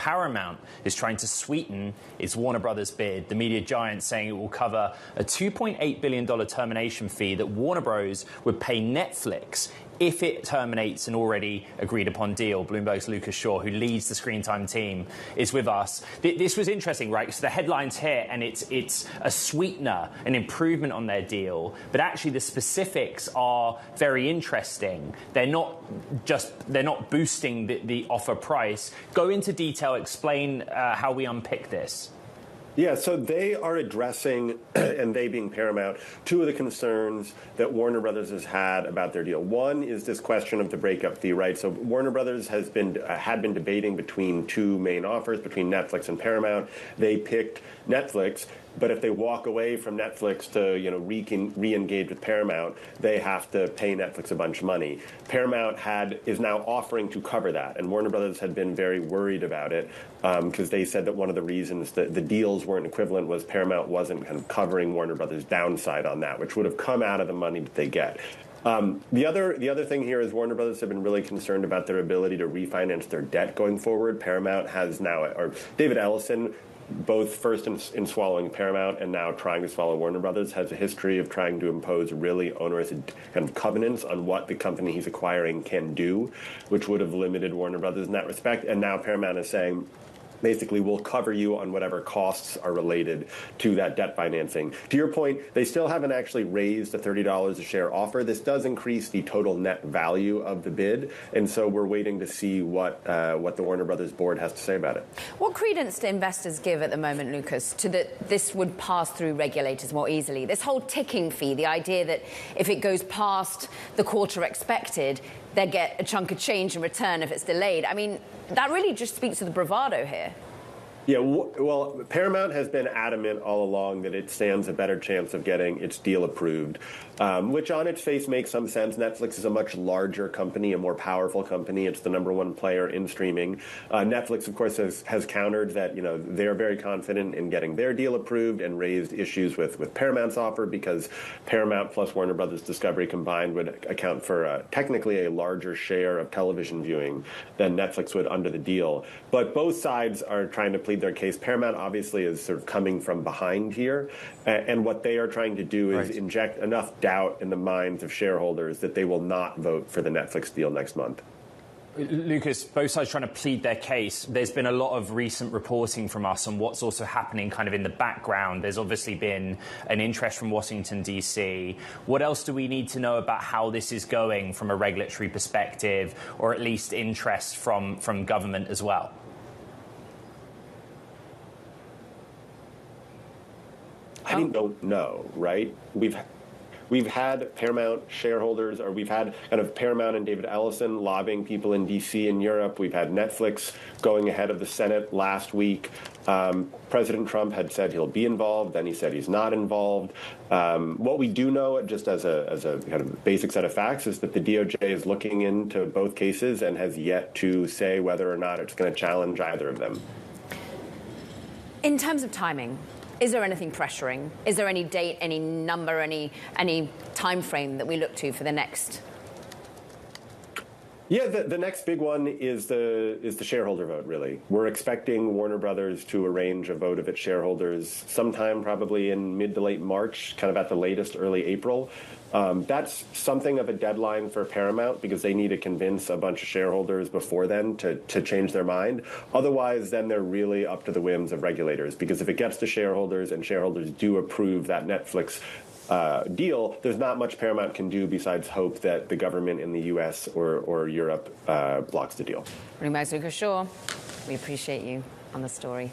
Paramount is trying to sweeten its Warner Brothers bid, the media giant saying it will cover a $2.8 billion termination fee that Warner Bros. Would pay Netflix if it terminates an already agreed-upon deal. Bloomberg's Lucas Shaw, who leads the Screen Time team, is with us. This was interesting, right? So the headline's here, and it's a sweetener, an improvement on their deal. But actually, the specifics are very interesting. They're not boosting the offer price. Go into detail, explain how we unpick this. Yeah, so they are addressing, and they being Paramount, two of the concerns that Warner Brothers has had about their deal. One is this question of the breakup fee, right? So Warner Brothers had been debating between two main offers, between Netflix and Paramount. They picked Netflix, but if they walk away from Netflix to re-engage with Paramount, they have to pay Netflix a bunch of money. Paramount is now offering to cover that, and Warner Brothers had been very worried about it because they said that one of the reasons that the deals weren't equivalent was Paramount wasn't kind of covering Warner Brothers' downside on that, which would have come out of the money that they get. The other thing here is Warner Brothers have been really concerned about their ability to refinance their debt going forward. Paramount has now, or David Ellison, both first in swallowing Paramount and now trying to swallow Warner Brothers, has a history of trying to impose really onerous kind of covenants on what the company he's acquiring can do, which would have limited Warner Brothers in that respect. And now Paramount is saying, basically, we'll cover you on whatever costs are related to that debt financing. To your point, they still haven't actually raised the $30 a share offer. This does increase the total net value of the bid, and so we're waiting to see what the Warner Brothers board has to say about it. What credence do investors give at the moment, Lucas, to that this would pass through regulators more easily? This whole ticking fee, the idea that if it goes past the quarter expected, they get a chunk of change in return if it's delayed. I mean, that really just speaks to the bravado here. Yeah, well, Paramount has been adamant all along that it stands a better chance of getting its deal approved, which on its face makes some sense. Netflix is a much larger company, a more powerful company. It's the #1 player in streaming. Netflix, of course, has countered that, they're very confident in getting their deal approved and raised issues with Paramount's offer because Paramount plus Warner Brothers Discovery combined would account for technically a larger share of television viewing than Netflix would under the deal. But both sides are trying to plead their case. Paramount obviously is sort of coming from behind here, and what they are trying to do is inject enough doubt in the minds of shareholders that they will not vote for the Netflix deal next month. Lucas, both sides trying to plead their case. There's been a lot of recent reporting from us on what's also happening kind of in the background. There's obviously been an interest from Washington, D.C. What else do we need to know about how this is going from a regulatory perspective, or at least interest from government as well? I don't know, right? We've had Paramount shareholders, or we've had kind of Paramount and David Ellison lobbying people in D.C. and Europe. We've had Netflix going ahead of the Senate last week. President Trump had said he'll be involved, then he said he's not involved. What we do know, just as a kind of basic set of facts, is that the DOJ is looking into both cases and has yet to say whether or not it's going to challenge either of them. In terms of timing, is there anything pressuring? Is there any date, any number, any time frame that we look to for the next? Yeah, the next big one is the shareholder vote, really. We're expecting Warner Brothers to arrange a vote of its shareholders sometime probably in mid to late March, kind of at the latest early April. That's something of a deadline for Paramount because they need to convince a bunch of shareholders before then to change their mind. Otherwise, then they're really up to the whims of regulators, because if it gets to shareholders and shareholders do approve that Netflix deal, there's not much Paramount can do besides hope that the government in the U.S. or Europe blocks the deal. Bloomberg's Lucas Shaw, we appreciate you on the story.